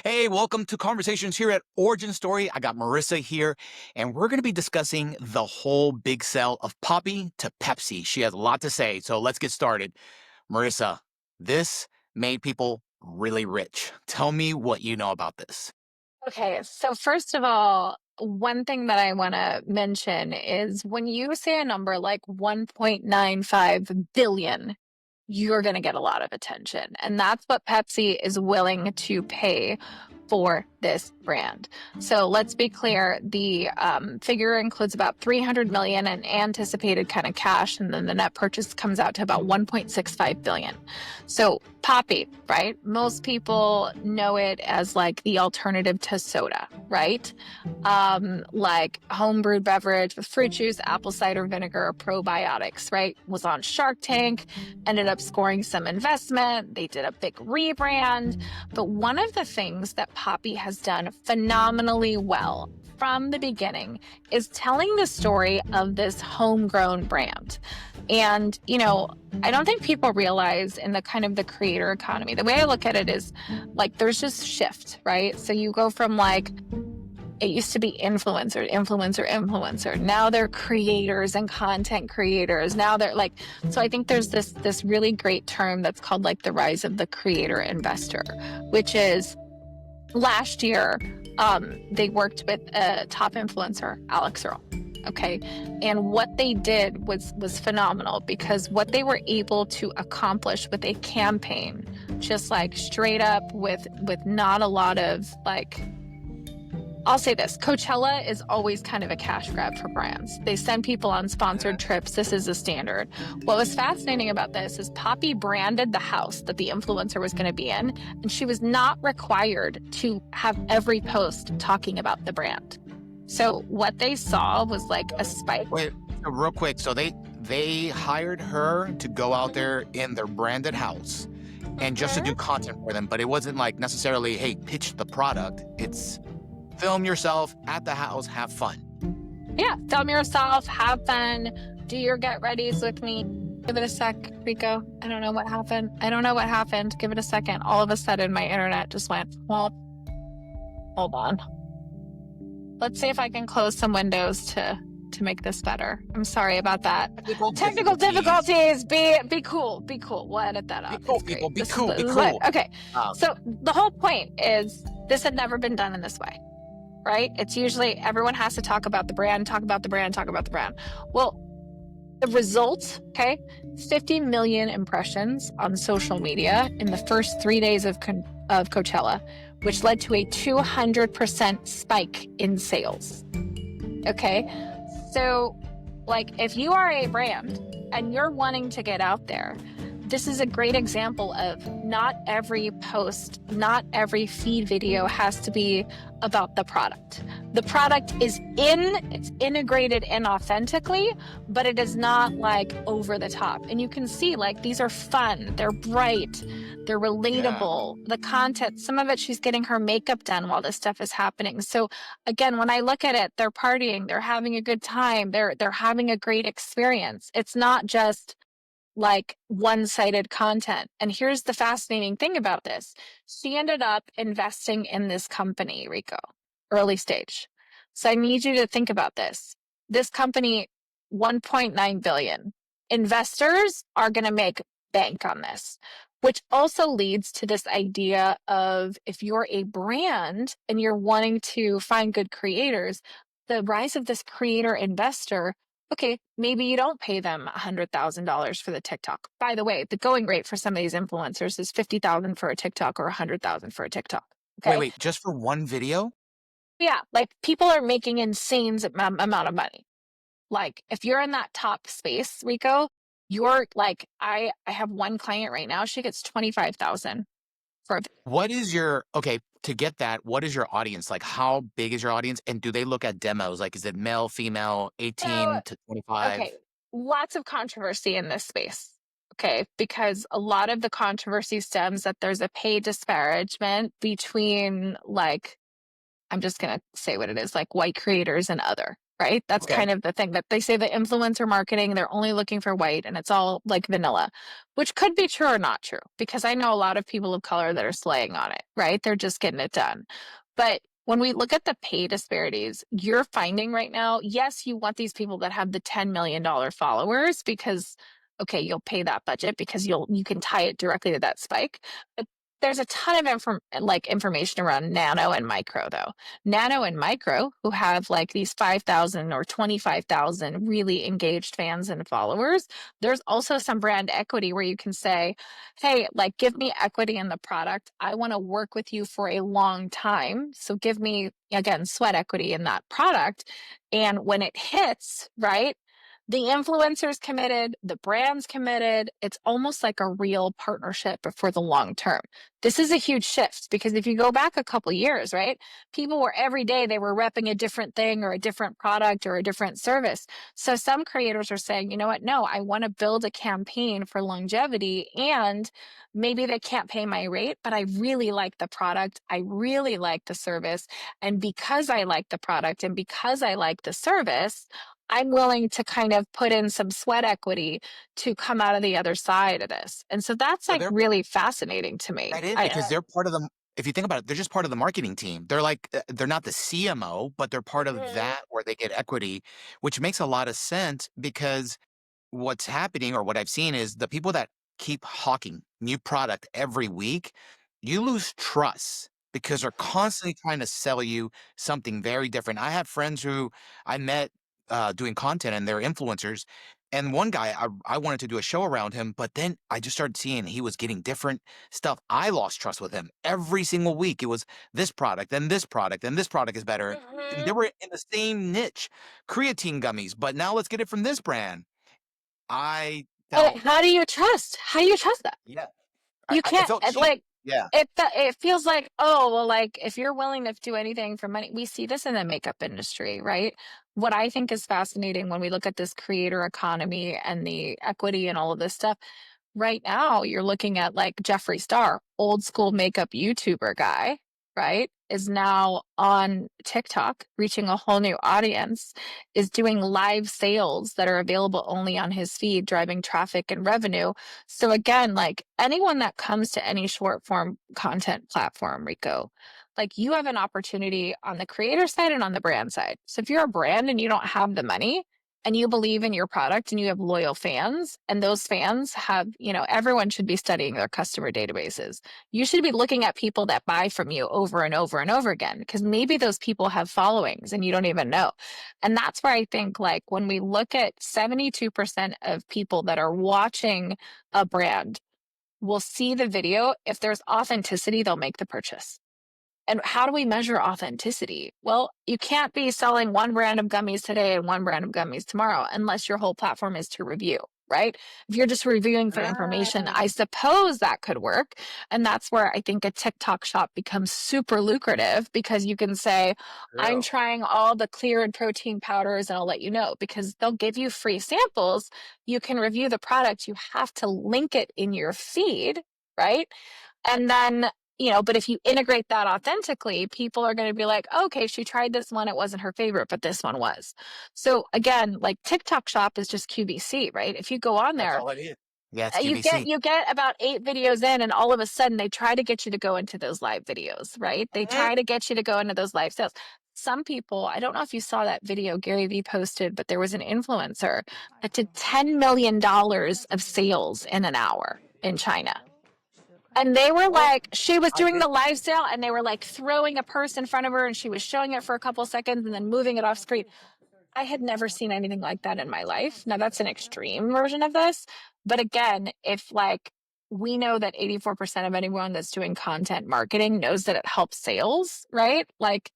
Hey, welcome to Conversations here at Origin Story. I got Marissa here, and we're going to be discussing the whole big sell of Poppi to Pepsi. She has a lot to say, so let's get started. Marissa, this made people really rich. Tell me what you know about this. Okay, so first of all, one thing that I want to mention is when you say a number like 1.95 billion, you're going to get a lot of attention. And that's what Pepsi is willing to pay for this brand. So let's be clear, the figure includes about 300 million in anticipated kind of cash, and then the net purchase comes out to about 1.65 billion. So Poppi, right? Most people know it as like the alternative to soda, right? Like homebrewed beverage with fruit juice, apple cider vinegar, probiotics, right? Was on Shark Tank, ended up scoring some investment. They did a big rebrand. But one of the things that Poppi has done phenomenally well from the beginning is telling the story of this homegrown brand. And, I don't think people realize in the kind of the creator economy, the way I look at it is like there's just shift, right? So you go from like, it used to be influencer. Now they're creators and content creators. Now they're like, so I think there's this really great term that's called like the rise of the creator investor, which is last year, they worked with a top influencer, Alex Earl. Okay. And what they did was phenomenal because what they were able to accomplish with a campaign, just like straight up with not a lot of like, I'll say this, Coachella is always kind of a cash grab for brands. They send people on sponsored trips. This is a standard. What was fascinating about this is Poppi branded the house that the influencer was going to be in, and she was not required to have every post talking about the brand. So what they saw was like a spike. Wait, real quick. So they hired her to go out there in their branded house and just to do content for them, but it wasn't like necessarily, hey, pitch the product. It's film yourself at the house, have fun. Yeah, film yourself, have fun, do your get readies with me. Give it a sec, Reko. I don't know what happened. Give it a second. All of a sudden, my internet just went, well, hold on. Let's see if I can close some windows to make this better. I'm sorry about that. Technical difficulties. Be cool. We'll edit that out. Be cool, people. Be cool. Okay. So the whole point is this had never been done in this way. Right? It's usually everyone has to talk about the brand. Well, the results, okay, 50 million impressions on social media in the first 3 days of Coachella, which led to a 200% spike in sales. Okay, so like if you are a brand and you're wanting to get out there, this is a great example of not every post, not every feed video has to be about the product. The product is it's integrated in authentically, but it is not like over the top. And you can see like these are fun, they're bright, they're relatable. Yeah. The content, some of it she's getting her makeup done while this stuff is happening. So again, when I look at it, they're partying, they're having a good time, they're having a great experience. It's not just like one-sided content. And here's the fascinating thing about this. She ended up investing in this company, Reko, early stage. So I need you to think about this. This company, 1.9 billion. Investors are going to make bank on this, which also leads to this idea of if you're a brand and you're wanting to find good creators, the rise of this creator investor. Okay, maybe you don't pay them $100,000 for the TikTok. By the way, the going rate for some of these influencers is $50,000 for a TikTok or $100,000 for a TikTok. Okay. Wait, just for one video? Yeah, like people are making insane amount of money. Like if you're in that top space, Reko, you're like, I have one client right now. She gets 25,000 for. What is to get that, what is your audience? Like how big is your audience? And do they look at demos? Like, is it male, female, 18 to 25? Okay. Lots of controversy in this space. Okay. Because a lot of the controversy stems that there's a pay disparagement between like, I'm just going to say what it is, like white creators and other. right? That's Okay. kind of the thing that they say the influencer marketing, they're only looking for white and it's all like vanilla, which could be true or not true, because I know a lot of people of color that are slaying on it, right? They're just getting it done. But when we look at the pay disparities, you're finding right now, yes, you want these people that have the $10 million followers because okay, you'll pay that budget because you can tie it directly to that spike. But there's a ton of information around nano and micro though. Nano and micro who have like these 5,000 or 25,000 really engaged fans and followers. There's also some brand equity where you can say, hey, like give me equity in the product. I want to work with you for a long time. So give me, again, sweat equity in that product. And when it hits, right? The influencer's committed, the brand's committed. It's almost like a real partnership for the long term. This is a huge shift because if you go back a couple years, right? People were every day they were repping a different thing or a different product or a different service. So some creators are saying, you know what? No, I want to build a campaign for longevity, and maybe they can't pay my rate, but I really like the product. I really like the service. And because I like the product and because I like the service, I'm willing to kind of put in some sweat equity to come out of the other side of this. And so that's So like they're really fascinating to me. that is because they're part of the if you think about it, they're just part of the marketing team. They're like they're not the CMO, but they're part of Mhm. that where they get equity, which makes a lot of sense because what's happening or what I've seen is the people that keep hawking new product every week, you lose trust because they're constantly trying to sell you something very different. I have friends who I met doing content and they're influencers. And one guy, I wanted to do a show around him, but then I just started seeing he was getting different stuff. I lost trust with him every single week. It was this product and this product and this product is better. And they Mhm. were in the same niche, creatine gummies, but now let's get it from this brand. I And felt how do you trust? How do you trust that? yeah, You I can't felt cheap. like Yeah. it feels like, oh, well, like if you're willing to do anything for money, we see this in the makeup industry, right? What I think is fascinating when we look at this creator economy and the equity and all of this stuff. Right now, you're looking at like Jeffree Star, old school makeup YouTuber guy, right? Is now on TikTok, reaching a whole new audience, is doing live sales that are available only on his feed, driving traffic and revenue. So, again, like anyone that comes to any short form content platform, Rico, like you have an opportunity on the creator side and on the brand side. So, if you're a brand and you don't have the money, and you believe in your product and you have loyal fans, and those fans have, everyone should be studying their customer databases. You should be looking at people that buy from you over and over and over again, because maybe those people have followings and you don't even know. And that's where I think, like, when we look at 72% of people that are watching a brand will see the video. If there's authenticity, they'll make the purchase. And how do we measure authenticity? Well, you can't be selling one brand of gummies today and one brand of gummies tomorrow unless your whole platform is to review, right? If you're just reviewing for information, Ah, I suppose that could work. And that's where I think a TikTok shop becomes super lucrative, because you can say, I'm true. trying all the clear and protein powders and I'll let you know, because they'll give you free samples. You can review the product. You have to link it in your feed, right? And then, but if you integrate that authentically, people are going to be like, okay, she tried this one. It wasn't her favorite, but this one was. So again, like TikTok shop is just QVC, right? If you go on That's there, all it is. Yeah, it's you get QVC. you get about 8 videos in, and all of a sudden they try to get you to go into those live videos, right? They Mhm. try to get you to go into those live sales. Some people, I don't know if you saw that video Gary Vee posted, but there was an influencer that did $10 million of sales in an hour in China. And they were Oh, like, she was I doing did. the live sale and they were like throwing a purse in front of her and she was showing it for a couple seconds and then moving it off screen. I had never seen anything like that in my life. Now that's an extreme version of this. But again, if like we know that 84% of anyone that's doing content marketing knows that it helps sales, right? Like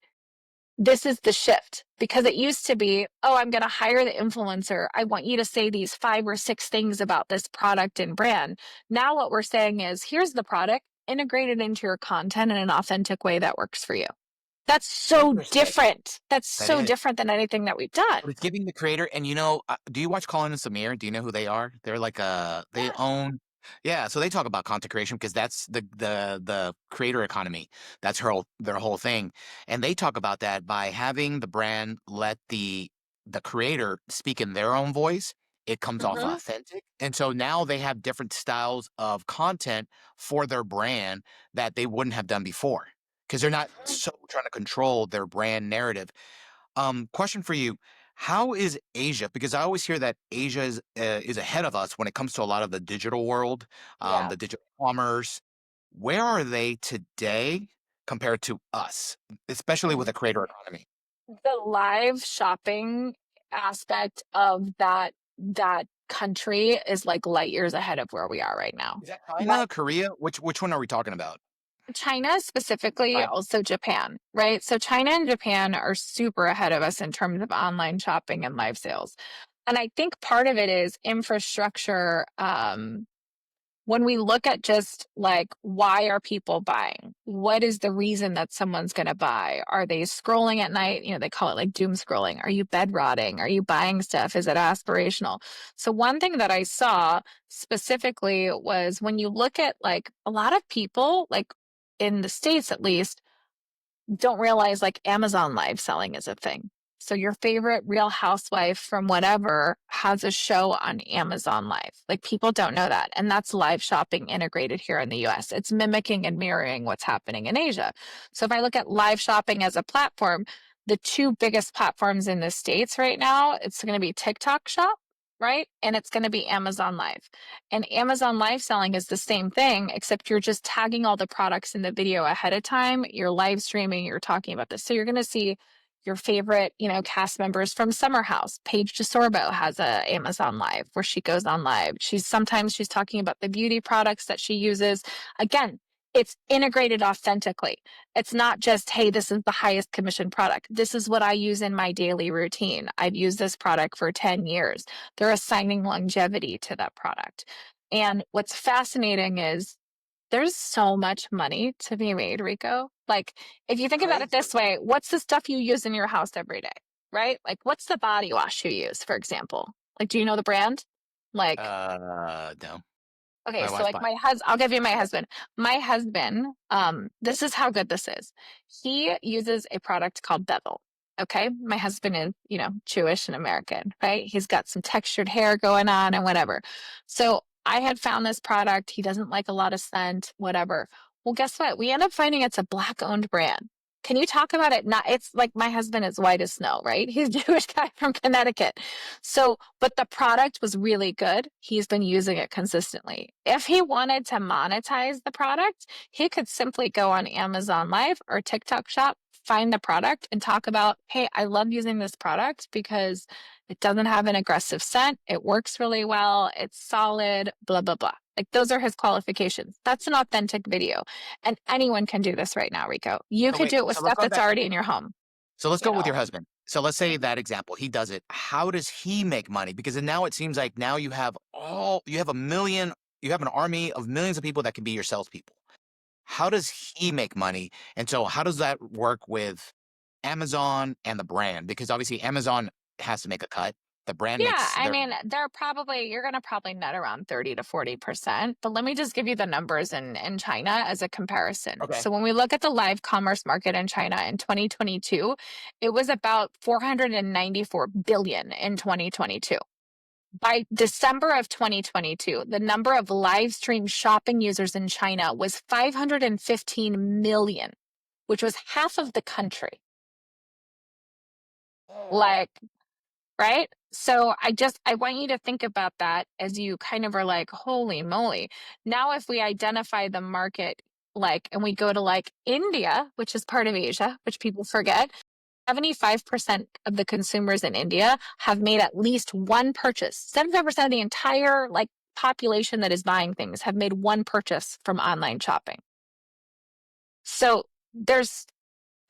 this is the shift, because it used to be, oh, I'm going to hire the influencer. I want you to say these 5 or 6 things about this product and brand. Now, what we're saying is, here's the product, integrate it into your content in an authentic way that works for you. That's so Interesting. different. That's That so is. different than anything that we've done. But it's giving the creator, and do you watch Colin and Samir? Do you know who they are? They're like they Yeah. own, yeah. So they talk about content creation because that's the creator economy. That's their whole thing, and they talk about that by having the brand let the the creator speak in their own voice, it comes off Hmm. authentic. And so now they have different styles of content for their brand that they wouldn't have done before because they're not so trying to control their brand narrative. Question for you. How is Asia? Because I always hear that Asia is ahead of us when it comes to a lot of the digital world, Yeah. the digital commerce. Where are they today compared to us, especially with a creator economy? The live shopping aspect of that country is like light years ahead of where we are right now. Is that My China, Korea? Which one are we talking about? China specifically, China. also Japan, right? So China and Japan are super ahead of us in terms of online shopping and live sales. And I think part of it is infrastructure. When we look at just like why are people buying, what is the reason that someone's going to buy? Are they scrolling at night? You know, they call it like doom scrolling. Are you bed rotting? Are you buying stuff? Is it aspirational? So one thing that I saw specifically was when you look at like a lot of people, like in the States at least, don't realize like Amazon live selling is a thing. So your favorite Real Housewife from whatever has a show on Amazon Live. Like people don't know that. And that's live shopping integrated here in the US. It's mimicking and mirroring what's happening in Asia. So if I look at live shopping as a platform, the two biggest platforms in the States right now, it's going to be TikTok Shop, right? And it's going to be Amazon Live. And Amazon live selling is the same thing, except you're just tagging all the products in the video ahead of time. You're live streaming, you're talking about this. So you're going to see your favorite, you know, cast members from Summer House. Paige DeSorbo has a Amazon Live where she goes on live. She's talking about the beauty products that she uses. Again, it's integrated authentically. It's not just, hey, this is the highest commission product. This is what I use in my daily routine. I've used this product for 10 years. They're assigning longevity to that product. And what's fascinating is there's so much money to be made, Rico. Like, if you think about it Crazy. this way, what's the stuff you use in your house every day, right? Like, what's the body wash you use, for example? Like, do you know the brand? Like, No. okay, My so wife's like buying. my husband, I'll give you my Okay. husband. My husband, this is how good this is. He uses a product called Bevel. Okay. My husband is, you know, Jewish and American, right? He's got some textured hair going on and whatever. So I had found this product. He doesn't like a lot of scent, whatever. Well, guess what? We end up finding it's a black owned brand. Can you talk about it? Not, it's like my husband is white as snow, right? He's a Jewish guy from Connecticut. So, but the product was really good. He's been using it consistently. If he wanted to monetize the product, he could simply go on Amazon Live or TikTok Shop, find the product and talk about, hey, I love using this product because it doesn't have an aggressive scent. It works really well. It's solid, blah, blah, blah. Like those are his qualifications. That's an authentic video. And anyone can do this right now, Rico. You So could wait, do it with so let's stuff go that's back. already in your home, So let's you go with your know? husband. So let's say that example, he does it. How does he make money? Because then now it seems like now you have a million, you have an army of millions of people that can be your salespeople. How does he make money? And so how does that work with Amazon and the brand? Because obviously Amazon has to make a cut. The brand Yeah, makes I their mean, you're gonna probably net around 30 to 40%. But let me just give you the numbers in China as a comparison. okay. So when we look at the live commerce market in China in 2022, it was about 494 billion in 2022. By December of 2022, the number of live stream shopping users in China was 515 million, which was half of the country. Oh, Like, right? So I want you to think about that as you kind of are like, holy moly. Now, if we identify the market, like, and we go to like India, which is part of Asia, which people forget, 75% of the consumers in India have made at least one purchase. 75% of the entire like population that is buying things have made one purchase from online shopping. So there's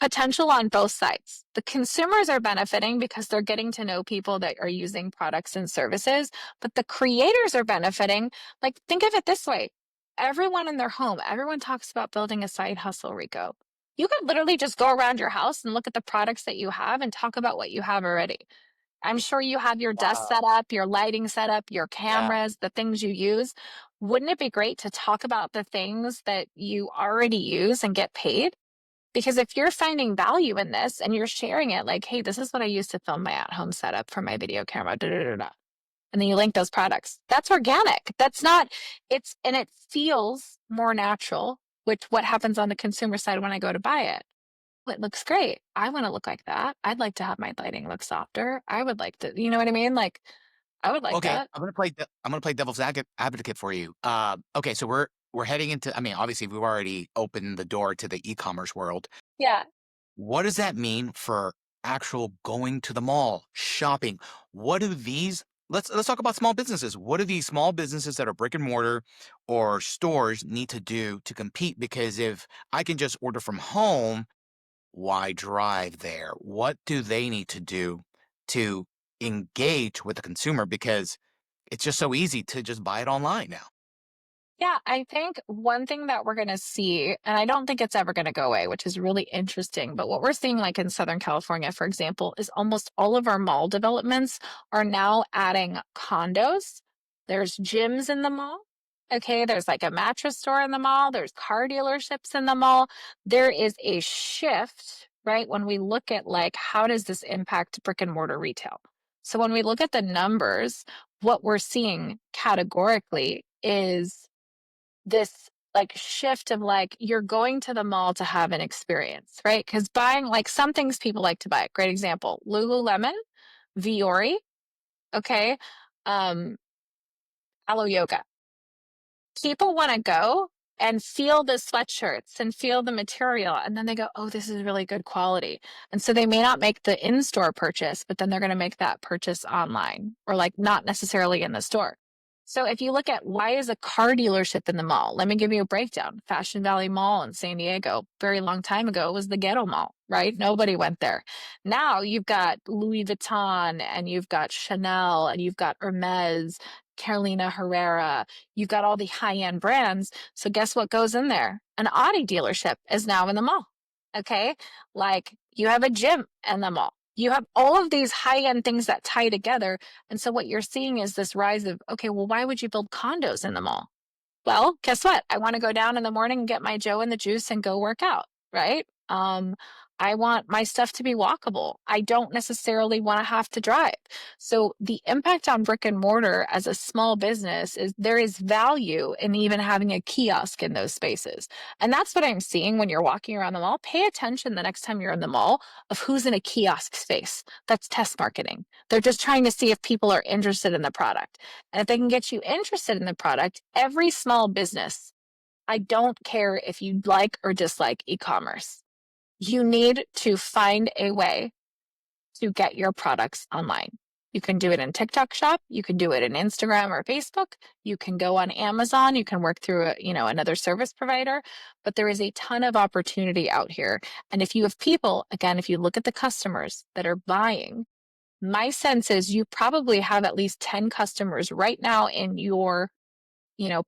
potential on both sides. The consumers are benefiting because they're getting to know people that are using products and services, but the creators are benefiting. Like, think of it this way. Everyone in their home, everyone talks about building a side hustle, Rico. You could literally just go around your house and look at the products that you have and talk about what you have already. I'm sure you have your desk set wow. up, your lighting set up, your Yeah. cameras, the things you use. Wouldn't it be great to talk about the things that you already use and get paid? Because if you're finding value in this and you're sharing it, like, hey, this is what I use to film my at-home setup for my video camera, da, da, da, da. And then you link those products. That's organic. That's not, and it feels more natural, which what happens on the consumer side when I go to buy it. Well, it looks great. I want to look like that. I'd like to have my lighting look softer. I would like to, you know what I mean? Like, I would like Okay, that. I'm gonna play devil's advocate for you. Okay, so we're heading into. I mean, obviously, we've already opened the door to the e-commerce world. Yeah. What does that mean for actual going to the mall, shopping? What do these let's talk about small businesses. What do these small businesses that are brick and mortar or stores need to do to compete? Because if I can just order from home, why drive there? What do they need to do to engage with the consumer? Because it's just so easy to just buy it online now. Yeah, I think one thing that we're going to see, and I don't think it's ever going to go away, which is really interesting, but what we're seeing, like in Southern California, for example, is almost all of our mall developments are now adding condos. There's gyms in the mall. Okay, there's like a mattress store in the mall, there's car dealerships in the mall. There is a shift, right? When we look at like, how does this impact brick and mortar retail? So when we look at the numbers, what we're seeing categorically is this like shift of like you're going to the mall to have an experience, right? Because buying like some things people like to buy. Great example: Lululemon, Viore, okay, um, Alo Yoga. People want to go and feel the sweatshirts and feel the material, and then they go, "Oh, this is really good quality." And so they may not make the in-store purchase, but then they're going to make that purchase online or like not necessarily in the store. So if you look at why is a car dealership in the mall, let me give you a breakdown. Fashion Valley Mall in San Diego, very long time ago, was the ghetto mall, right? Nobody went there. Now you've got Louis Vuitton and you've got Chanel and you've got Hermes, Carolina Herrera. You've got all the high-end brands. So guess what goes in there? An Audi dealership is now in the mall. Okay. Like you have a gym in the mall. You have all of these high-end things that tie together. And so what you're seeing is this rise of, okay, well, why would you build condos in the mall? Well, guess what? I want to go down in the morning and get my Joe and the juice and go work out, right? I want my stuff to be walkable. I don't necessarily want to have to drive. So the impact on brick and mortar as a small business is there is value in even having a kiosk in those spaces. And that's what I'm seeing when you're walking around the mall. Pay attention the next time you're in the mall of who's in a kiosk space. That's test marketing. They're just trying to see if people are interested in the product. And if they can get you interested in the product, every small business, I don't care if you like or dislike e-commerce, you need to find a way to get your products online. You can do it in TikTok Shop. You can do it in Instagram or Facebook. You can go on Amazon. You can work through another service provider. But there is a ton of opportunity out here. And if you have people, again, if you look at the customers that are buying, my sense is you probably have at least 10 customers right now in your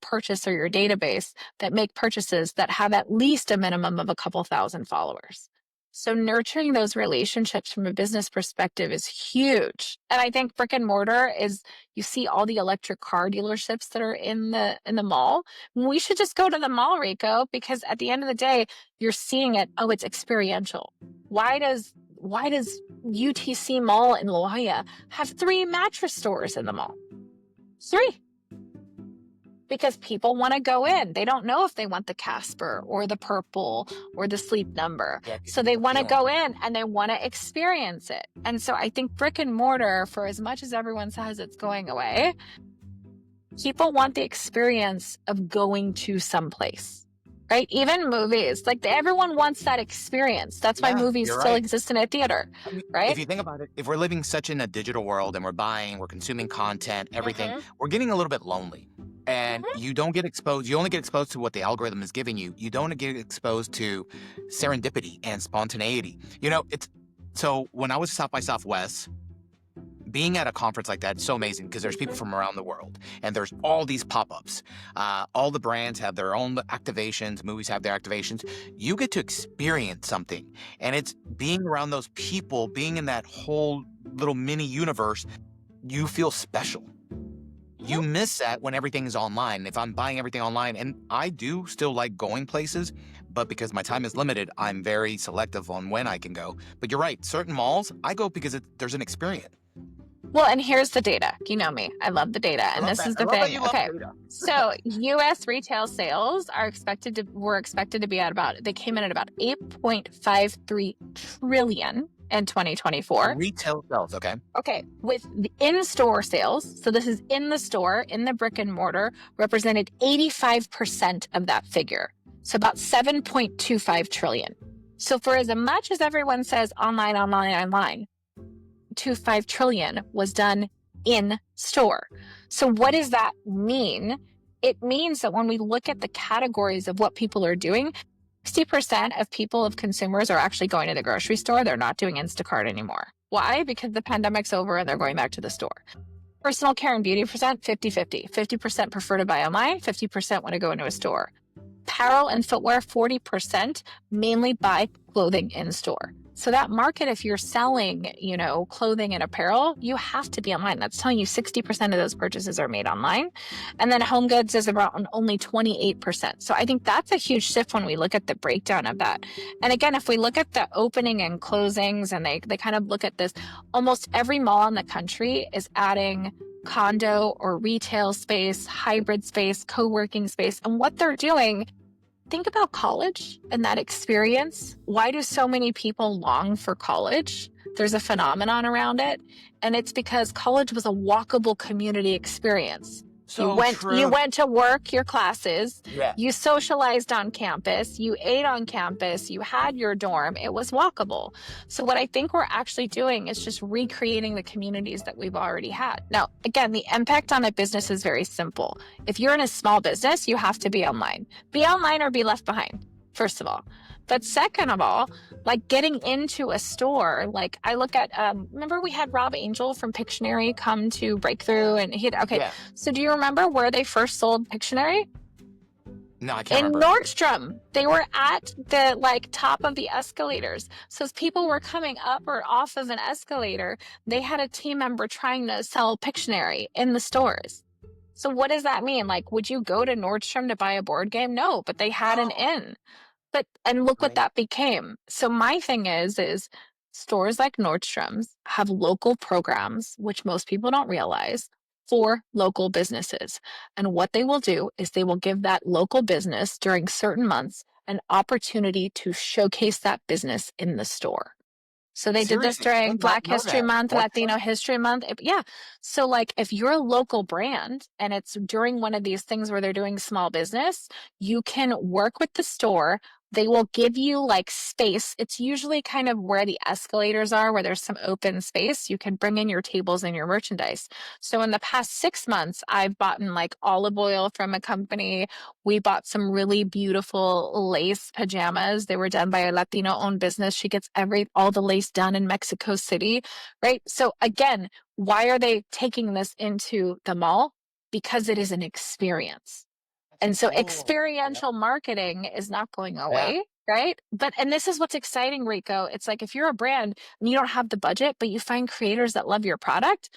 purchase or your database that make purchases that have at least a minimum of a couple thousand followers. So nurturing those relationships from a business perspective is huge. And I think brick and mortar is, you see all the electric car dealerships that are in the mall. We should just go to the mall, Reko, because at the end of the day, you're seeing it. Oh, it's experiential. Why does UTC Mall in La Jolla have 3 mattress stores in the mall? 3, because people want to go in. They don't know if they want the Casper or the Purple or the Sleep Number. Yeah, So they want to feeling. go in and they want to experience it. And so I think brick and mortar, for as much as everyone says it's going away, people want the experience of going to someplace, right? Even movies, like everyone wants that experience. That's why Yeah, movies you're still right. exist in a theater, I mean, if right? you think about it, if we're living such in a digital world and we're buying, we're consuming content, everything, Mm-hmm. we're getting a little bit lonely. And Mm-hmm. you don't get exposed, you only get exposed to what the algorithm is giving you. You don't get exposed to serendipity and spontaneity. It's so when I was at South by Southwest, being at a conference like that is so amazing because there's people from around the world and there's all these pop-ups. All the brands have their own activations, movies have their activations. You get to experience something, and it's being around those people, being in that whole little mini universe. You feel special. you miss that when everything's online. If I'm buying everything online, and I do still like going places, but because my time is limited, I'm very selective on when I can go. But you're right, certain malls, I go because there's an experience. Well, and here's the data. You know me. I love the data. I And love this that. is I the love that thing. you love Okay. data. So US retail sales were expected to be at about, they came in at about 8.53 trillion in 2024. Retail sales, okay? Okay, with the in-store sales, so this is in the store, in the brick and mortar, represented 85% of that figure. So about 7.25 trillion. So for as much as everyone says online, online, online, 2.5 trillion was done in store. So what does that mean? It means that when we look at the categories of what people are doing, 60% of people, of consumers, are actually going to the grocery store. They're not doing Instacart anymore. Why? Because the pandemic's over and they're going back to the store. Personal care and beauty percent, 50-50. 50% prefer to buy online, 50% want to go into a store. Apparel and footwear, 40% mainly buy clothing in store. So that market, if you're selling, clothing and apparel, you have to be online. That's telling you 60% of those purchases are made online. And then home goods is around only 28%. So I think that's a huge shift when we look at the breakdown of that. And again, if we look at the opening and closings, and they kind of look at this, almost every mall in the country is adding condo or retail space, hybrid space, co-working space. And what they're doing, think about college and that experience. Why do so many people long for college? There's a phenomenon around it, and it's because college was a walkable community experience. You So went you true. went to work, your classes, Yeah. you socialized on campus, you ate on campus, you had your dorm. It was walkable. So what I think we're actually doing is just recreating the communities that we've already had. Now, again, the impact on a business is very simple. If you're in a small business, you have to be online. Be online or be left behind, first of all. But second of all, like getting into a store, like I look at, remember we had Rob Angel from Pictionary come to Breakthrough, and okay. Yeah. So do you remember where they first sold Pictionary? No, I can't In remember. Nordstrom. They were at the top of the escalators. So as people were coming up or off of an escalator, they had a team member trying to sell Pictionary in the stores. So what does that mean? Like, would you go to Nordstrom to buy a board game? No, but they had an No. in. And look what Right. that became. So my thing is stores like Nordstrom's have local programs, which most people don't realize, for local businesses. And what they will do is they will give that local business during certain months an opportunity to showcase that business in the store. So they did this Seriously, I during did not Black know History that. Month, Nordstrom? Latino History Month. Yeah. So like if you're a local brand and it's during one of these things where they're doing small business, you can work with the store. They will give you like space. It's usually kind of where the escalators are, where there's some open space. You can bring in your tables and your merchandise. So in the past 6 months, I've bought in like olive oil from a company. We bought some really beautiful lace pajamas. They were done by a Latino owned business. She gets all the lace done in Mexico City, right? So again, why are they taking this into the mall? Because it is an experience. That's so And so cool. experiential marketing is not going Yeah. away, right? And this is what's exciting, Rico. It's like if you're a brand and you don't have the budget, but you find creators that love your product,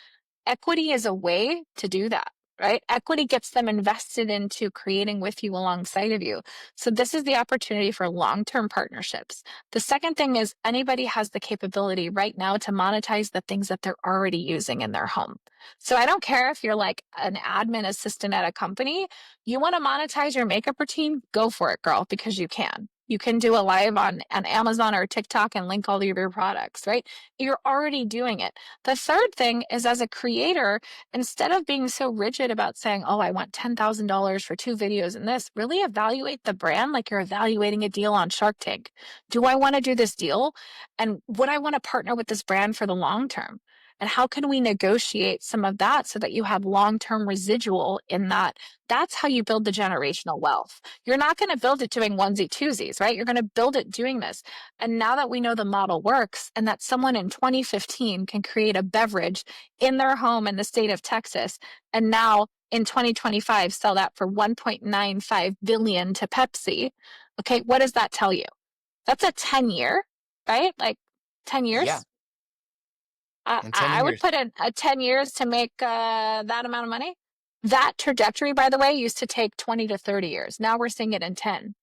equity is a way to do that, right? Equity gets them invested into creating with you alongside of you. So this is the opportunity for long-term partnerships. The second thing is anybody has the capability right now to monetize the things that they're already using in their home. So I don't care if you're like an admin assistant at a company, you want to monetize your makeup routine, go for it, girl, because you can. You can do a live on Amazon or TikTok and link all of your products, right? You're already doing it. The third thing is as a creator, instead of being so rigid about saying, oh, I want $10,000 for 2 videos in this, really evaluate the brand like you're evaluating a deal on Shark Tank. Do I want to do this deal? And would I want to partner with this brand for the long term? And how can we negotiate some of that so that you have long-term residual in that? That's how you build the generational wealth. You're not going to build it doing onesie twosies, right? You're going to build it doing this. And now that we know the model works and that someone in 2015 can create a beverage in their home in the state of Texas, and now in 2025 sell that for 1.95 billion to Pepsi, okay, what does that tell you? That's a 10-year, right? Like 10 Yeah. years. In 10 I would years. put in 10 years to make that amount of money. That trajectory, by the way, used to take 20 to 30 years. Now we're seeing it in 10.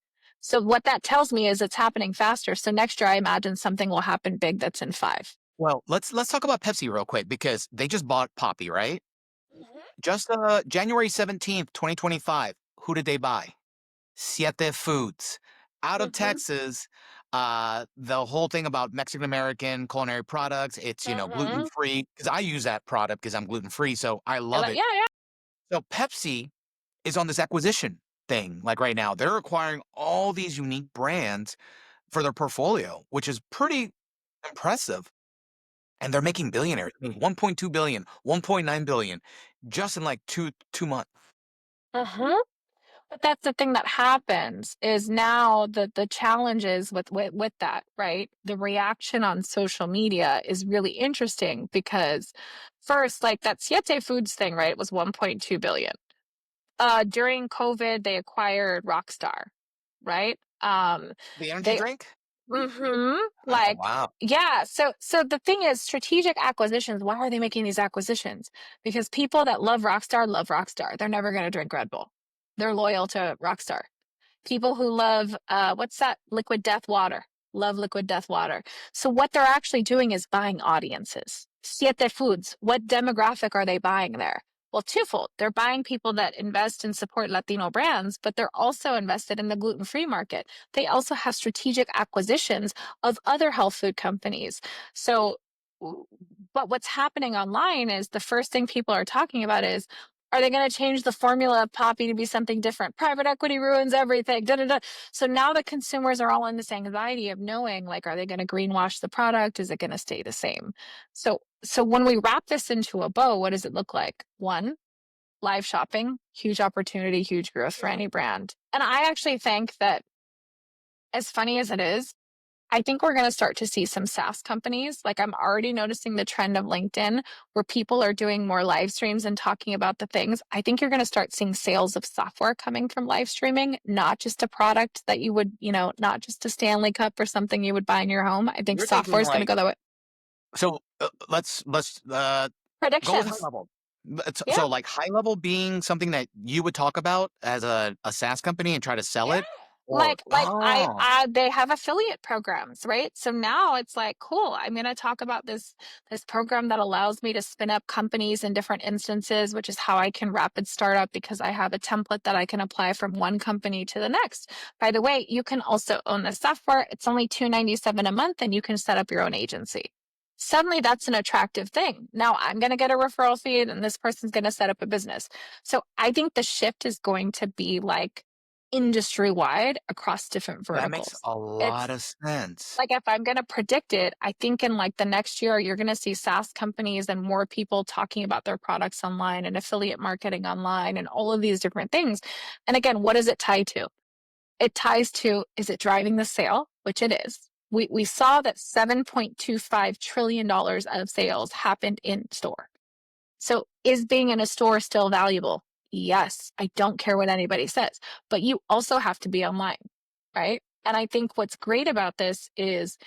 So what that tells me is it's happening faster. So next year, I imagine something will happen big that's in 5. Well, let's talk about Pepsi real quick because they just bought Poppi, right? Mhm. Just January 17th, 2025. Who did they buy? Siete Foods. Out of Mhm. Texas, the whole thing about Mexican American culinary products, it's, gluten Mhm. free because I use that product because I'm gluten free. So I They're love like, it. yeah, yeah. So Pepsi is on this acquisition thing. Like right now, they're acquiring all these unique brands for their portfolio, which is pretty impressive. And they're making billionaires. I mean, 1.2 billion, 1.9 billion just in like two months. Uh-huh. But that's the thing that happens is now the challenges with that, right? The reaction on social media is really interesting because first, like that Siete Foods thing, right, was 1.2 billion. During COVID, they acquired Rockstar, right? The energy They drink? Oh, like wow. yeah, so the thing is strategic acquisitions, why are they making these acquisitions? Because people that love Rockstar. They're never going to drink Red Bull. They're loyal to Rockstar. People who love what's that liquid death water, love liquid death water. So what they're actually doing is buying audiences. Siete Foods, what demographic are they buying there? Well, twofold. They're buying people that invest and support Latino brands, but they're also invested in the gluten-free market. They also have strategic acquisitions of other health food companies. So but what's happening online is the first thing people are talking about is, are they going to change the formula of Poppi to be something different? Private equity ruins everything. Da, da, da. So now the consumers are all in this anxiety of knowing, like, are they going to greenwash the product? Is it going to stay the same? So when we wrap this into a bow, what does it look like? One, live shopping, huge opportunity, huge growth for any brand. And I actually think that, as funny as it is, I think we're going to start to see some SaaS companies. Like I'm already noticing the trend of LinkedIn where people are doing more live streams and talking about the things. I think you're going to start seeing sales of software coming from live streaming, not just a product that you would, not just a Stanley Cup or something you would buy in your home. I think You're software thinking is going to like, go that way. so let's go with high Predictions. level. Yeah. So like high level being something that you would talk about as a SaaS company and try to sell Yeah. it, or Like they have affiliate programs, right? So now it's like, cool, I'm going to talk about this program that allows me to spin up companies in different instances, which is how I can rapid startup because I have a template that I can apply from one company to the next. By the way, you can also own the software. It's only $297 a month and you can set up your own agency. Suddenly that's an attractive thing. Now I'm going to get a referral feed and this person's going to set up a business. So I think the shift is going to be like industry wide across different that makes verticals. a It's lot of sense. like if I'm going to predict it, I think in like the next year, you're going to see SaaS companies and more people talking about their products online and affiliate marketing online and all of these different things. And again, what does it tie to? It ties to, is it driving the sale? Which it is. We saw that $7.25 trillion of sales happened in store. So is being in a store still valuable? Yes. I don't care what anybody says, but you also have to be online, right? And I think what's great about this is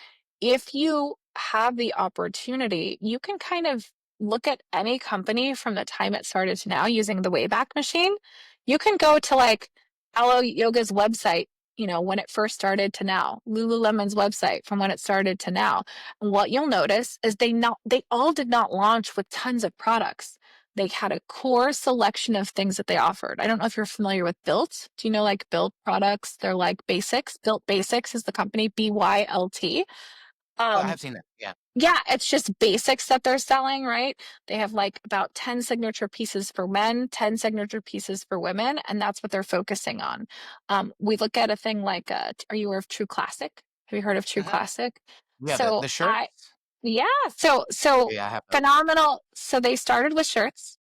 if you have the opportunity, you can kind of look at any company from the time it started to now using the Wayback Machine. You can go to like Alo Yoga's website, when it first started to now, Lululemon's website from when it started to now. And what you'll notice is they all did not launch with tons of products. They had a core selection of things that they offered. I don't know if you're familiar with Built. Do you know like Built products? They're like Basics. Built Basics is the company, BYLT. Oh, Um, I've seen that. Yeah. yeah, it's just basics that they're selling, right? They have like about 10 signature pieces for men, 10 signature pieces for women, and that's what they're focusing on. We look at a thing like, are you aware of True Classic? Have you heard of True Mhm. Classic? Yeah, the So the shirts. yeah, so Yeah, I have those. phenomenal. So they started with shirts,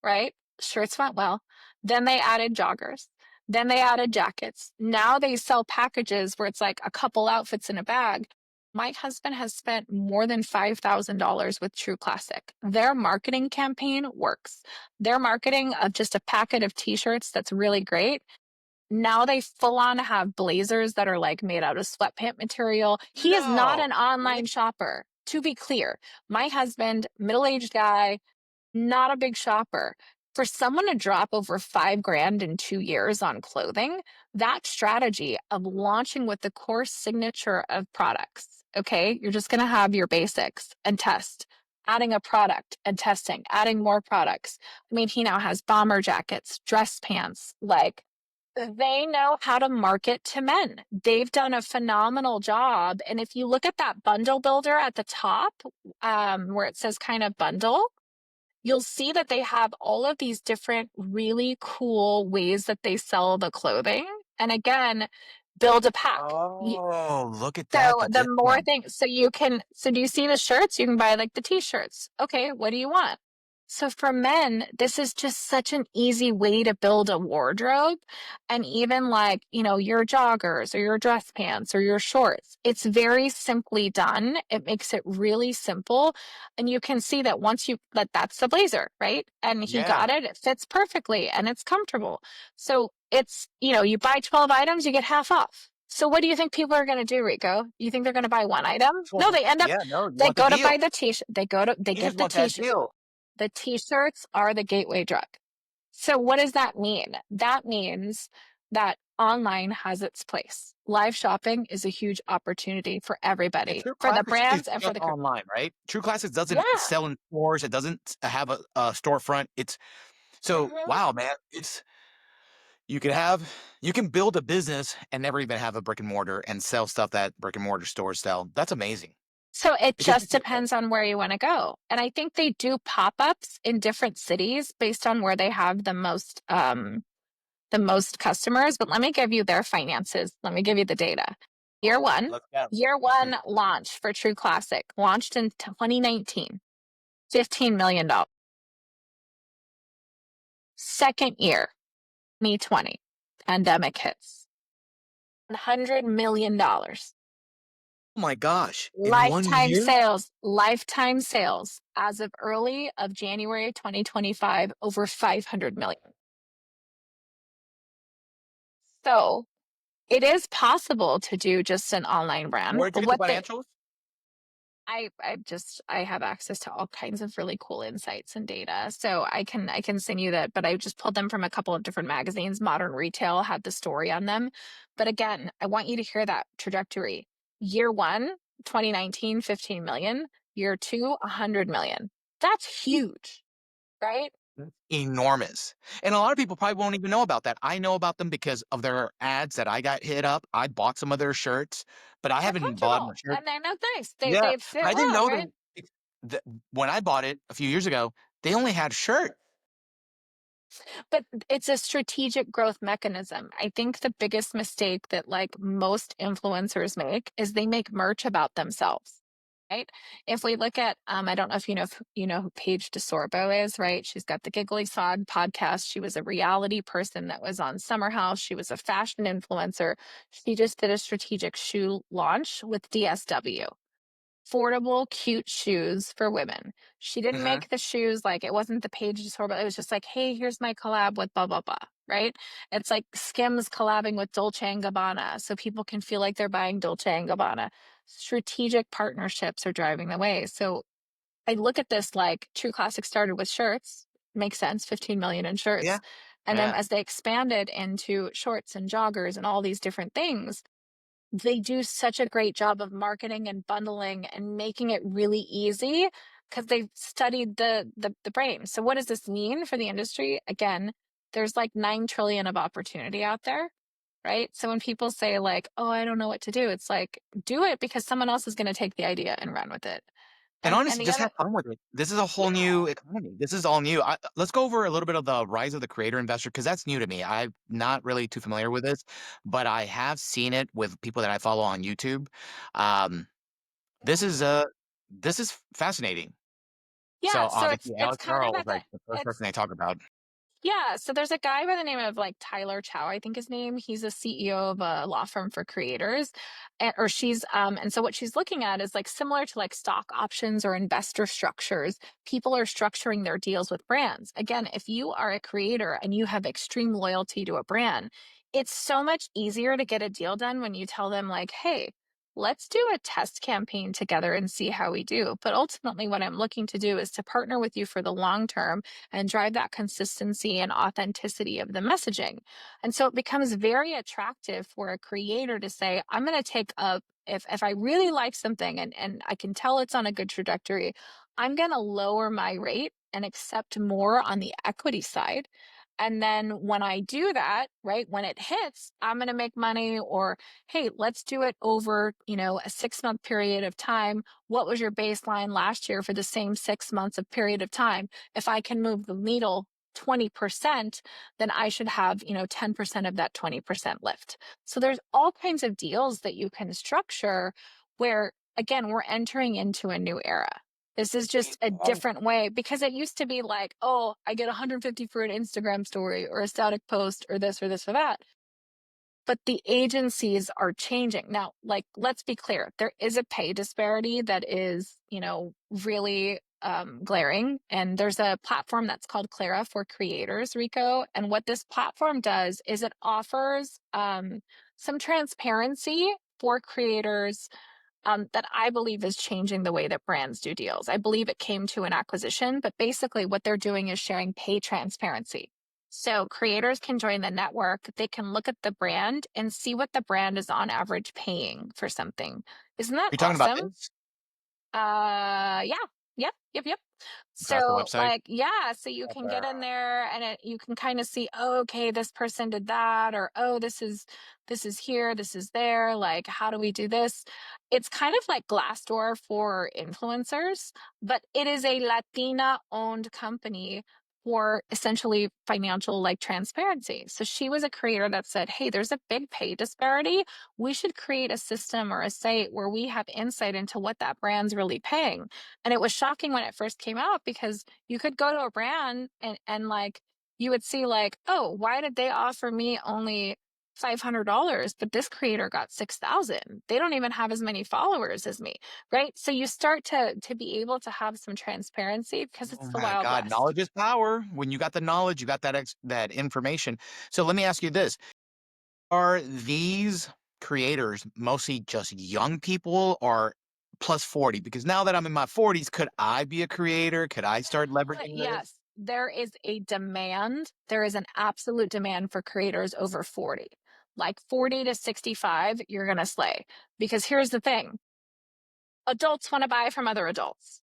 right? Shirts went well. Then they added joggers. Then they added jackets. Now they sell packages where it's like a couple outfits in a bag. My husband has spent more than $5,000 with True Classic. Their marketing campaign works. Their marketing of just a packet of t-shirts that's really great. Now they full on have blazers that are like made out of sweatpant material. He is not No. an Really? online shopper. To be clear, my husband, middle-aged guy, not a big shopper. For someone to drop over 5 grand in 2 years on clothing, that strategy of launching with the core signature of products, okay, you're just going to have your basics and test, adding a product and testing, adding more products. I mean, he now has bomber jackets, dress pants, like they know how to market to men. They've done a phenomenal job. And if you look at that bundle builder at the top, where it says kind of bundle, you'll see that they have all of these different really cool ways that they sell the clothing. And again, build a pack. Oh, look at that. So The the more discount. things, so do you see the shirts? You can buy like the t-shirts. Okay, what do you want? So for men, this is just such an easy way to build a wardrobe. And even like, your joggers or your dress pants or your shorts, it's very simply done. It makes it really simple. And you can see that that's the blazer, right? And he Yeah. got it. It fits perfectly and it's comfortable. So it's, you buy 12 items, you get half off. So what do you think people are going to do, Rico? You think they're going to buy one item? No, they end up, Yeah, no, you they want the go to buy deal. the t-shirt. They You get just the want that t-shirt. deal. The t-shirts are the gateway drug. So what does that mean? That means that online has its place. Live shopping is a huge opportunity for And everybody, True for the Classics is brands and for just the, online, right? True Classics doesn't yeah. sell in stores. It doesn't have a storefront. It's so Mhm. wow, man. It's you can have you can build a business and never even have a brick and mortar and sell stuff that brick and mortar stores sell. That's amazing. So it Because just depends on where you want to go. And I think they do pop-ups in different cities based on where they have the most customers, but let me give you their finances. Let me give you the data. Year oh, one, let's go. year one launch for True Classic launched in 2019, $15 million. Second year, 2020, pandemic hits, $100 million. Oh my gosh! In 1 year? Lifetime sales as of early of January 2025, over 500 million. So it is possible to do just an online brand. Where'd you get the financials? I have access to all kinds of really cool insights and data. So I can send you that, but I just pulled them from a couple of different magazines. Modern Retail had the story on them. But again, I want you to hear that trajectory. Year one, 2019, 15 million. Year two, 100 million. That's huge, right? Enormous. And a lot of people probably won't even know about that. I know about them because of their ads that I got hit up. I bought some of their shirts, but I They're haven't bought a comfortable shirt. and they're not nice. They Yeah, they fit I didn't well, know right? that when I bought it a few years ago, they only had shirts. But it's a strategic growth mechanism. I think the biggest mistake that like most influencers make is they make merch about themselves. Right. If we look at, I don't know if you know who Paige DeSorbo is, right? She's got the Giggly Sod podcast. She was a reality person that was on Summer House. She was a fashion influencer. She just did a strategic shoe launch with DSW, affordable, cute shoes for women. She didn't Mhm. make the shoes like it wasn't the Page Disorder. It was just like, hey, here's my collab with blah blah blah. Right? It's like Skims collabing with Dolce and Gabbana, so people can feel like they're buying Dolce and Gabbana. Strategic partnerships are driving the way. So I look at this like True Classic started with shirts. Makes sense, 15 million in Yeah, shirts. And then yeah. as they expanded into shorts and joggers and all these different things, they do such a great job of marketing and bundling and making it really easy because they've studied the brain. So what does this mean for the industry? Again, there's like 9 trillion of opportunity out there, right? So when people say like, "Oh, I don't know what to do," it's like, do it because someone else is going to take the idea and run with it. And And honestly, the just other, have fun with it. This is a whole new yeah. economy. This is all new. Let's go over a little bit of the rise of the creator investor because that's new to me. I'm not really too familiar with this, but I have seen it with people that I follow on YouTube. Um, this is this is fascinating. So Yeah, so obviously, it's Alex kind of Earl was at the like the first it's person they talk about. Yeah, so there's a guy by the name of like Tyler Chow, I think his name. He's a CEO of a law firm for creators. And so what she's looking at is like similar to like stock options or investor structures. People are structuring their deals with brands. Again, if you are a creator and you have extreme loyalty to a brand, it's so much easier to get a deal done when you tell them like, "Hey, let's do a test campaign together and see how we do. But ultimately, what I'm looking to do is to partner with you for the long term and drive that consistency and authenticity of the messaging. And so it becomes very attractive for a creator to say, I'm going to take up, if I really like something and I can tell it's on a good trajectory, I'm going to lower my rate and accept more on the equity side. And then when I do that, right, when it hits, I'm going to make money. Or, hey, let's do it over, a 6 month period of time. What was your baseline last year for the same 6 months of period of time? If I can move the needle 20%, then I should have, 10% of that 20% lift. So there's all kinds of deals that you can structure where, again, we're entering into a new era. This is just a different way, because it used to be like, oh, I get 150 for an Instagram story or a static post or this or this or that. But the agencies are changing. Now, like, let's be clear, there is a pay disparity that is, really glaring. And there's a platform that's called Clara for creators, Reko. And what this platform does is it offers some transparency for creators that I believe is changing the way that brands do deals. I believe it came to an acquisition, but basically what they're doing is sharing pay transparency. So creators can join the network, they can look at the brand and see what the brand is on average paying for something. Isn't that You're talking about awesome? this? Yeah. Yep. Okay, that's the So website. like, yeah, so you can get in there and you can kind of see, oh, okay, this person did that, or oh, this is here, this is there. Like, how do we do this? It's kind of like Glassdoor for influencers, but it is a Latina owned company for essentially financial like transparency. So she was a creator that said, hey, there's a big pay disparity. We should create a system or a site where we have insight into what that brand's really paying. And it was shocking when it first came out, because you could go to a brand and like you would see like, oh, why did they offer me only $500, but this creator got 6,000? They don't even have as many followers as me, right? So you start to be able to have some transparency, because Oh it's the my Wild God, West. knowledge is power. When you got the knowledge, you got that information. So let me ask you this. Are these creators mostly just young people or plus 40? Because now that I'm in my 40s, could I be a creator? Could I start leveraging this? Yes, there is a demand. There is an absolute demand for creators over 40. Like 40 to 65, you're going to slay. Because here's the thing, adults want to buy from other adults.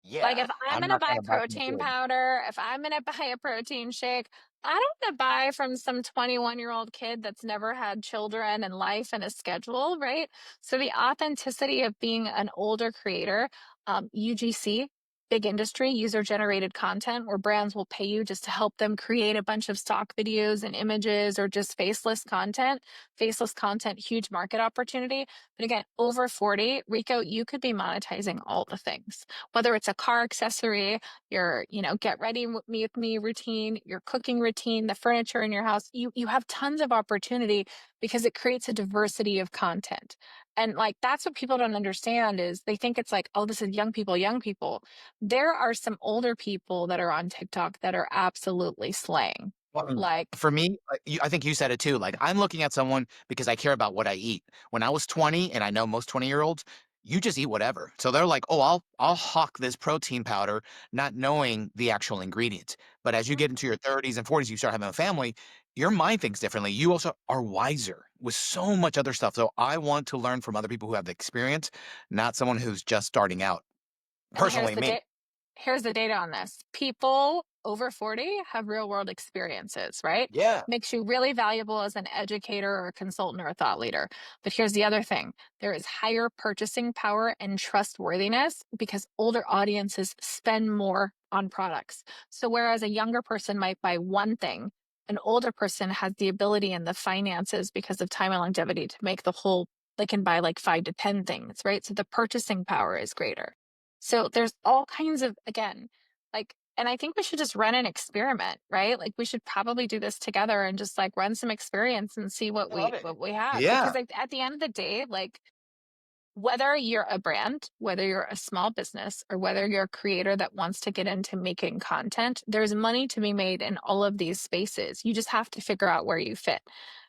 Like, Yeah, if I'm I'm gonna not buy trying to buy from a protein kid. powder, if I'm gonna buy a protein shake, I don't wanna buy from some 21-year-old kid that's never had children and life and a schedule, right? So the authenticity of being an older creator, UGC, big industry, user-generated content, where brands will pay you just to help them create a bunch of stock videos and images, or just faceless content. Faceless content, huge market opportunity. But again, over 40, Reko, you could be monetizing all the things, whether it's a car accessory, your, get ready with me routine, your cooking routine, the furniture in your house. You have tons of opportunity, because it creates a diversity of content. And like, that's what people don't understand, is they think it's like, oh, this is young people, young people. There are some older people that are on TikTok that are absolutely slaying. Well, Like, for me, I think you said it too. Like, I'm looking at someone because I care about what I eat. When I was 20, and I know most 20-year-olds, you just eat whatever. So they're like, "Oh, I'll hawk this protein powder," not knowing the actual ingredients. But as you get into your 30s and 40s, you start having a family, your mind thinks differently. You also are wiser with so much other stuff. So I want to learn from other people who have the experience, not someone who's just starting out. and here's Personally, the me. data. Here's the data on this. People over 40 have real world experiences, right? Yeah. Makes you really valuable as an educator or a consultant or a thought leader. But here's the other thing. There is higher purchasing power and trustworthiness, because older audiences spend more on products. So whereas a younger person might buy one thing, an older person has the ability and the finances, because of time and longevity, to make the whole, they can buy like 5 to 10 things, right? So the purchasing power is greater. So there's all kinds of, again, like, and I think we should just run an experiment, right? Like, we should probably do this together and just like run some experience and see what I we love it. what we have. Yeah. Because like, at the end of the day, like, whether you're a brand, whether you're a small business, or whether you're a creator that wants to get into making content, there's money to be made in all of these spaces. You just have to figure out where you fit.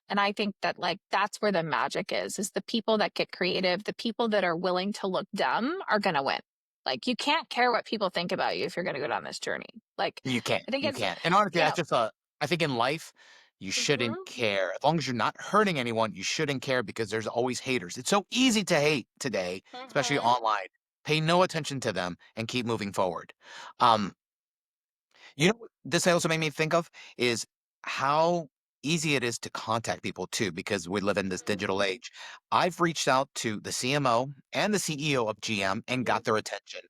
And I think that like that's where the magic is the people that get creative, the people that are willing to look dumb are going to win. Like you can't care what people think about you if you're going to go down this journey. Like You can't. I think You it's, can't. And honestly, you know, that's just I think in life, you shouldn't mhm, care. As long as you're not hurting anyone, you shouldn't care because there's always haters. It's so easy to hate today, especially mhm, online. Pay no attention to them and keep moving forward. Um, you know what this also made me think of is how easy it is to contact people too, because we live in this mhm, digital age. I've reached out to the CMO and the CEO of GM and mhm, got their attention.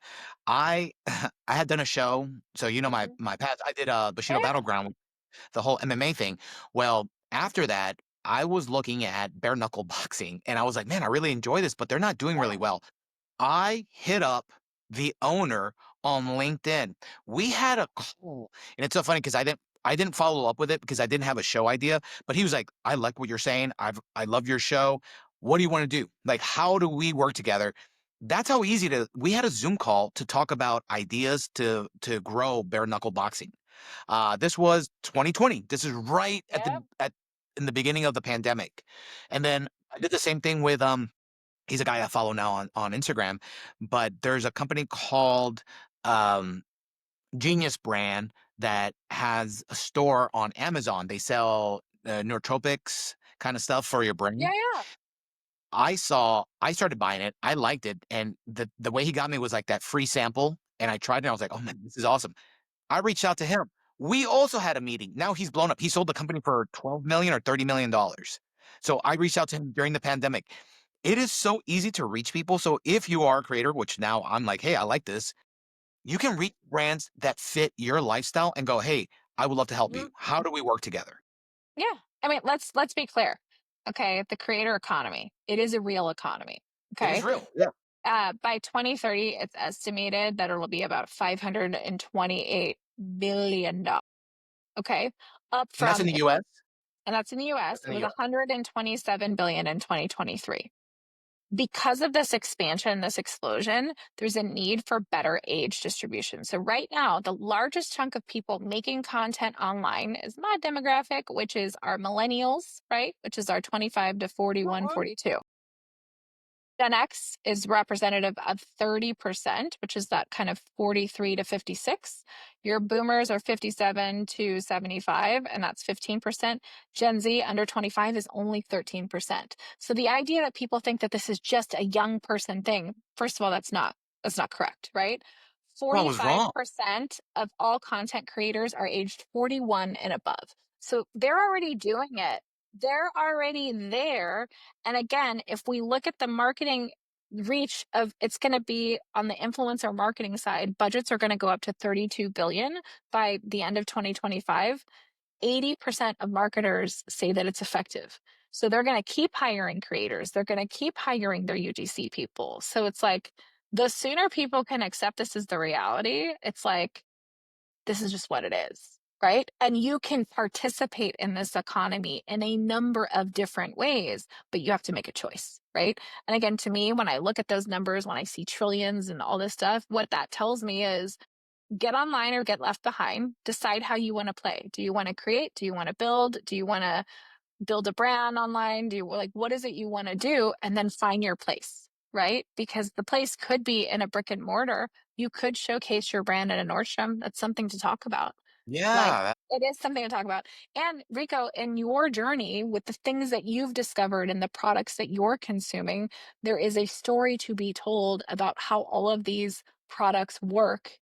I I had done a show, so you know mhm. my past. I did Bushido Yeah, Battleground, the whole MMA thing. Well, after that, I was looking at bare knuckle boxing, and I was like, man, I really enjoy this, but they're not doing really yeah, well. I hit up the owner on LinkedIn. We had a call, and it's so funny because I didn't follow up with it because I didn't have a show idea. But he was like, "I like what you're saying. I love your show. What do you want to do? Like, how do we work together?" That's how easy to. We had a Zoom call to talk about ideas to grow bare knuckle boxing. This was 2020. This is right at yeah, at in the beginning of the pandemic, and then I did the same thing with he's a guy I follow now on Instagram, but there's a company called, um, Genius Brand that has a store on Amazon. They sell, nootropics kinda stuff for your yeah, brain. yeah. I started buying it, I liked it, and the way he got me was, like, that free sample, and I tried it, and I was like, "Oh, man, this is awesome." I reached out to him. We also had a meeting. Now he's blown up. He sold the company for 12 million or $30 million. So I reached out to him during the pandemic. It is so easy to reach people. So if you are a creator, which now I'm like, hey, I like this, you can reach brands that fit your lifestyle and go, hey, I would love to help you. Mhm. How do we work together? Yeah. I mean, let's be clear. Okay, the creator economy, it is a real economy. It is Okay. real. Yeah. By 2030, it's estimated that it'll be about $528 billion. Okay. Up And that's in from, the US. and that's in the US, That's in it the was US. 127 billion in 2023. Because of this expansion, this explosion, there's a need for better age distribution. So, right now, the largest chunk of people making content online is my demographic, which is our millennials, right? Which is our 25 to 41, Mhm. 42. Gen X is representative of 30%, which is that kind of 43 to 56. Your boomers are 57 to 75, and that's 15%. Gen Z under 25 is only 13%. So the idea that people think that this is just a young person thing, first of all, that's not correct, right? Well, I was wrong. 45% of all content creators are aged 41 and above. So they're already doing it. They're already there, and again, if we look at the marketing reach of it's going to be on the influencer marketing side, budgets are going to go up to 32 billion by the end of 2025. 80% of marketers say that it's effective. So they're going to keep hiring creators. They're going to keep hiring their UGC people. So it's like the sooner people can accept this as the reality, it's like this is just what it is, right? And you can participate in this economy in a number of different ways, but you have to make a choice, right? And again, to me, when I look at those numbers, when I see trillions and all this stuff, what that tells me is get online or get left behind. Decide how you want to play. Do you want to create? Do you want to build? Do you want to build a brand online? Do you like what is it you want to do? And then find your place, right? Because the place could be in a brick and mortar. You could showcase your brand at a Nordstrom. That's something to talk about. Like Yeah. it is something to talk about. And Rico, in your journey with the things that you've discovered and the products that you're consuming, there is a story to be told about how all of these products work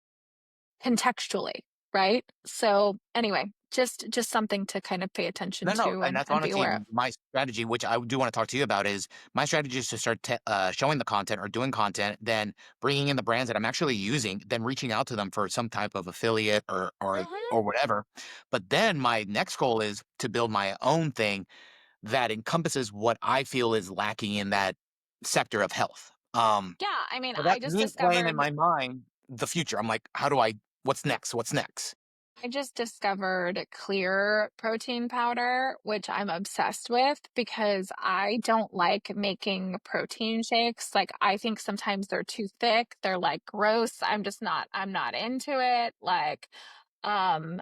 contextually, right? So anyway, just something to kind of pay attention No, no, to and that's and be honestly aware of. my strategy, which I do want to talk to you about. Is my strategy is to start showing the content or doing content, then bringing in the brands that I'm actually using, then reaching out to them for some type of affiliate Mhm. or whatever. But then my next goal is to build my own thing that encompasses what I feel is lacking in that sector of health. Yeah, I mean, So I that's just me playing in discovered my mind the future. I'm like, how do I? What's next? What's next? I just discovered clear protein powder, which I'm obsessed with because I don't like making protein shakes. Like I think sometimes they're too thick. They're like gross. I'm not into it. Um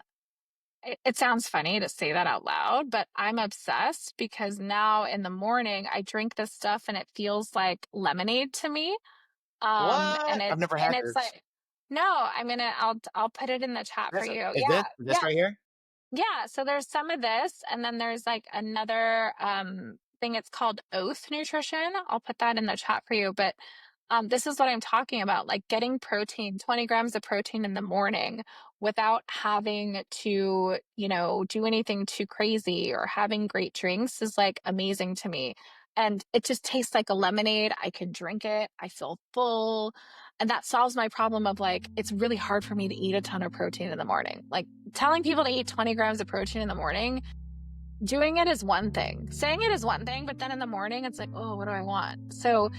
it sounds funny to say that out loud, but I'm obsessed because now in the morning I drink this stuff and it feels like lemonade to me. And What? I've never had it's this. like, no, I'll put it in the chat for This you. is Yeah, this yeah. right here? Yeah, so there's some of this, and then there's like another thing. It's called Oath Nutrition. I'll put that in the chat for you. But this is what I'm talking about, like getting protein, 20 grams of protein in the morning without having to, do anything too crazy or having great drinks is like amazing to me. And it just tastes like a lemonade. I can drink it. I feel full. And that solves my problem of like, it's really hard for me to eat a ton of protein in the morning. Like telling people to eat 20 grams of protein in the morning, doing it is one thing, saying it is one thing, but then in the morning, it's like, oh, what do I want? So,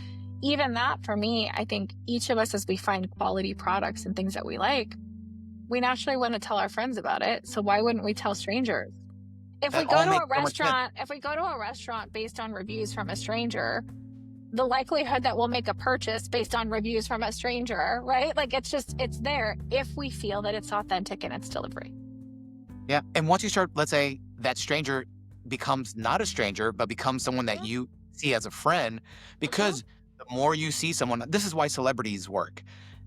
even that for me, I think each of us, as we find quality products and things that we like, we naturally want to tell our friends about it. So, why wouldn't we tell strangers? If we That go all to makes a so much sense. restaurant, if we go to a restaurant based on reviews from a stranger, the likelihood that we'll make a purchase based on reviews from a stranger, right? Like it's there if we feel that it's authentic and it's delivery. Yeah, and once you start, let's say that stranger becomes not a stranger, but becomes someone that Mhm, you see as a friend, mhm, because the more you see someone, this is why celebrities work.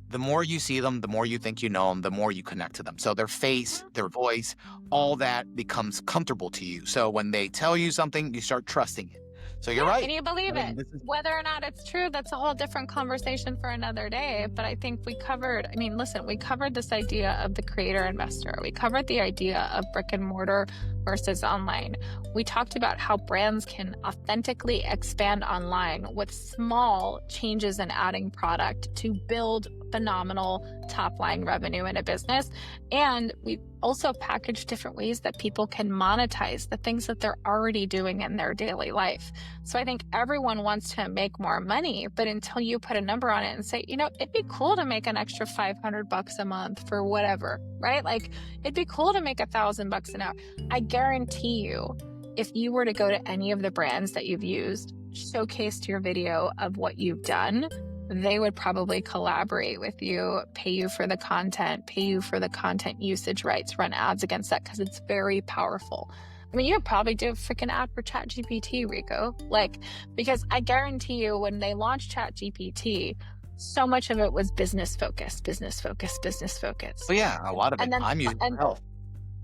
The more you see them, the more you think you know them, the more you connect to them. So their face, mhm. their voice, all that becomes comfortable to you. So when they tell you something, you start trusting it. So you're Yeah, right. and you I believe mean, it. this is Whether or not it's true, that's a whole different conversation for another day. But I think we covered, I mean, listen, we covered this idea of the creator investor. We covered the idea of brick and mortar versus online. We talked about how brands can authentically expand online with small changes in adding product to build phenomenal top line revenue in a business. And we also package different ways that people can monetize the things that they're already doing in their daily life. So I think everyone wants to make more money, but until you put a number on it and say, it'd be cool to make an extra 500 bucks a month for whatever, right? Like it'd be cool to make 1,000 bucks an hour. I guarantee you, if you were to go to any of the brands that you've used, showcase your video of what you've done, they would probably collaborate with you, pay you for the content, pay you for the content usage rights, run ads against that because it's very powerful. I mean, you would probably do a freaking ad for ChatGPT, Reko. Like, because I guarantee you, when they launched ChatGPT, so much of it was business focused, business focused, business oh focused. yeah, a lot of it. And then, I'm using it for and health.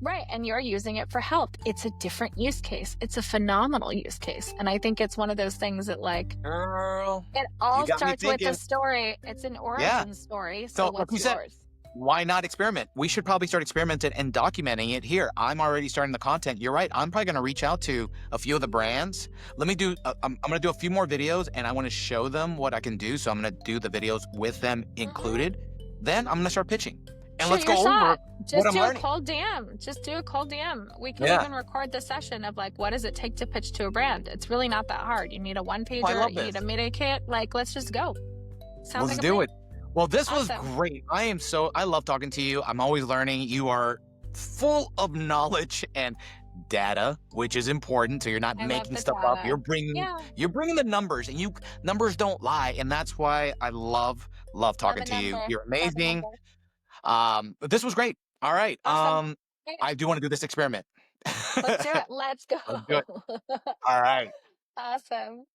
right, and you're using it for health. It's a different use case. It's a phenomenal use case. And I think it's one of those things that, like, Girl, it you all got me starts with a thinking. story. It's an Yeah. origin story. So, So like what's we said, yours? why not experiment? We should probably start experimenting and documenting it here. I'm already starting the content. You're right. I'm probably going to reach out to a few of the brands. Let me do, I'm going to do a few more videos and I want to show them what I can do. So I'm going to do the videos with them Mhm. included. Then I'm going to start pitching and Shoot let's your go over shot. what Just I'm do a learning. cold DM. Just do a cold DM. We can Yeah. even record the session of like, what does it take to pitch to a brand? It's really not that hard. You need a one Oh, I pager, love you need a this. media kit. Like, let's just go. Sounds Let's like a do plan. it. Well, this was Awesome. great. I love talking to you. I'm always learning. You are full of knowledge and data, which is important. So you're not I love making the stuff up. data. Yeah. You're bringing the numbers, and you numbers don't lie, and that's why I love Love talking a to you. number. You're Love a amazing. number. But this was great. All right. Awesome. Okay, I do want to do this experiment. let's do it. Let's Let's do go. it. All right. Awesome.